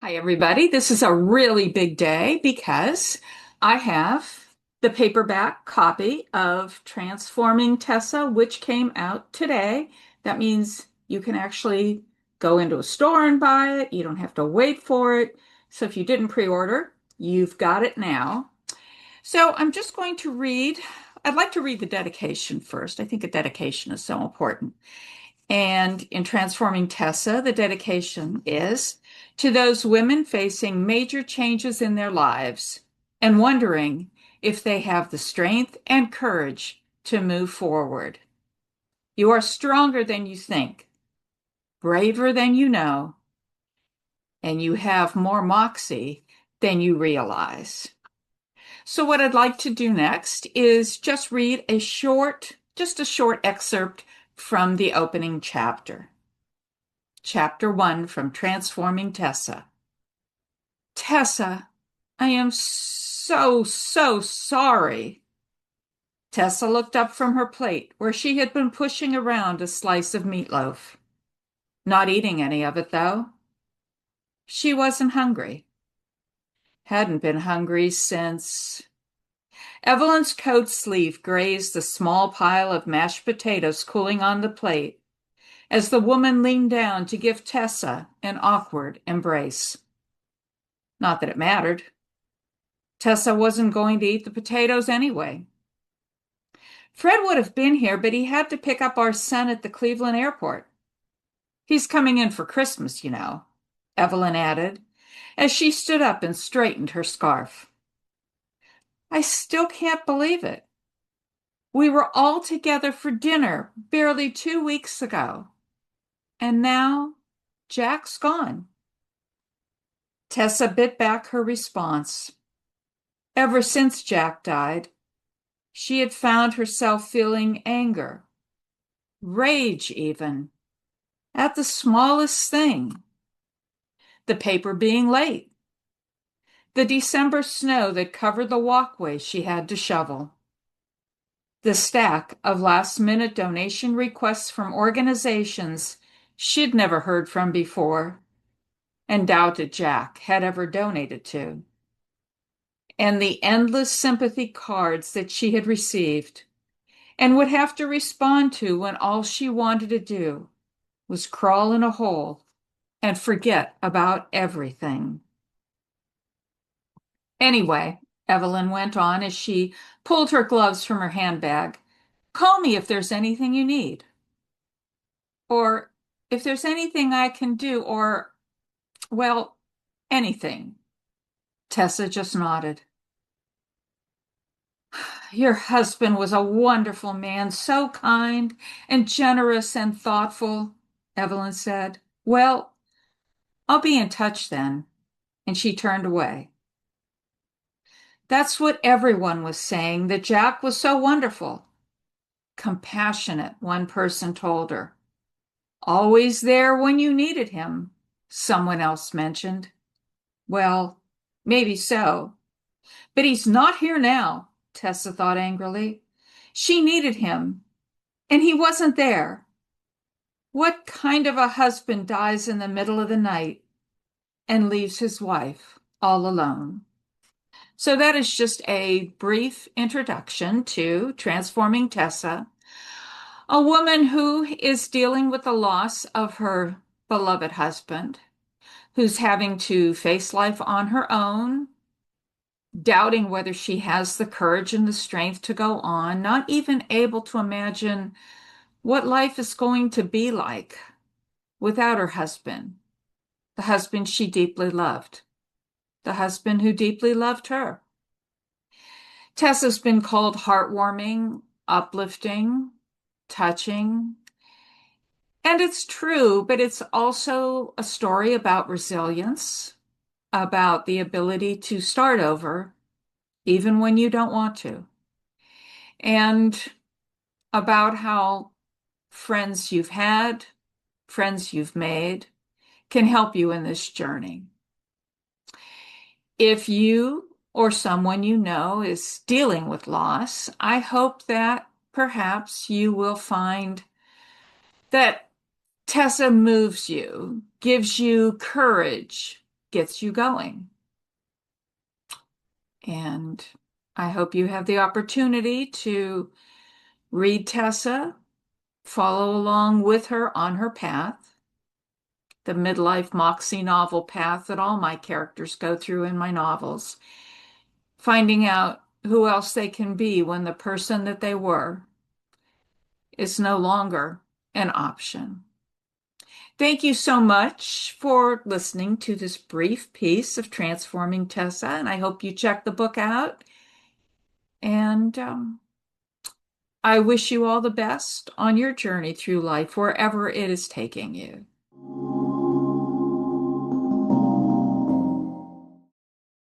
Hi, everybody. This is a really big day because I have the paperback copy of Transforming Tessa, which came out today. That means you can actually go into a store and buy it. You don't have to wait for it. So if you didn't pre-order, you've got it now. So I'm just going to read, I'd like to read the dedication first. I think a dedication is so important. And in Transforming Tessa, the dedication is to those women facing major changes in their lives and wondering if they have the strength and courage to move forward. You are stronger than you think, braver than you know, and you have more moxie than you realize. So what I'd like to do next is just read just a short excerpt from the opening chapter. Chapter 1 from Transforming Tessa. Tessa, I am so sorry. Tessa looked up from her plate where she had been pushing around a slice of meatloaf. Not eating any of it, though. She wasn't hungry. Hadn't been hungry since... Evelyn's coat sleeve grazed the small pile of mashed potatoes cooling on the plate as the woman leaned down to give Tessa an awkward embrace. Not that it mattered. Tessa wasn't going to eat the potatoes anyway. Fred would have been here, but he had to pick up our son at the Cleveland airport. He's coming in for Christmas, you know, Evelyn added, as she stood up and straightened her scarf. I still can't believe it. We were all together for dinner barely 2 weeks ago, and now Jack's gone. Tessa bit back her response. Ever since Jack died, she had found herself feeling anger, rage even, at the smallest thing. The paper being late, the December snow that covered the walkway she had to shovel, the stack of last-minute donation requests from organizations she'd never heard from before and doubted Jack had ever donated to, and the endless sympathy cards that she had received and would have to respond to when all she wanted to do was crawl in a hole and forget about everything. Anyway, Evelyn went on as she pulled her gloves from her handbag, call me if there's anything you need. Or if there's anything I can do, or, well, anything. Tessa just nodded. Your husband was a wonderful man, so kind and generous and thoughtful, Evelyn said. Well, I'll be in touch then. And she turned away. That's what everyone was saying, that Jack was so wonderful. Compassionate, one person told her. Always there when you needed him, someone else mentioned. Well, maybe so. But he's not here now, Tessa thought angrily. She needed him, and he wasn't there. What kind of a husband dies in the middle of the night and leaves his wife all alone? So that is just a brief introduction to Transforming Tessa, a woman who is dealing with the loss of her beloved husband, who's having to face life on her own, doubting whether she has the courage and the strength to go on, not even able to imagine what life is going to be like without her husband, the husband she deeply loved, the husband who deeply loved her. Tessa's been called heartwarming, uplifting, touching. And it's true, but it's also a story about resilience, about the ability to start over, even when you don't want to, and about how friends you've had, friends you've made, can help you in this journey. If you or someone you know is dealing with loss, I hope that perhaps you will find that Tessa moves you, gives you courage, gets you going. And I hope you have the opportunity to read Tessa, follow along with her on her path, the midlife Moxie novel path that all my characters go through in my novels, finding out who else they can be when the person that they were is no longer an option. Thank you so much for listening to this brief piece of Transforming Tessa, and I hope you check the book out. And I wish you all the best on your journey through life, wherever it is taking you.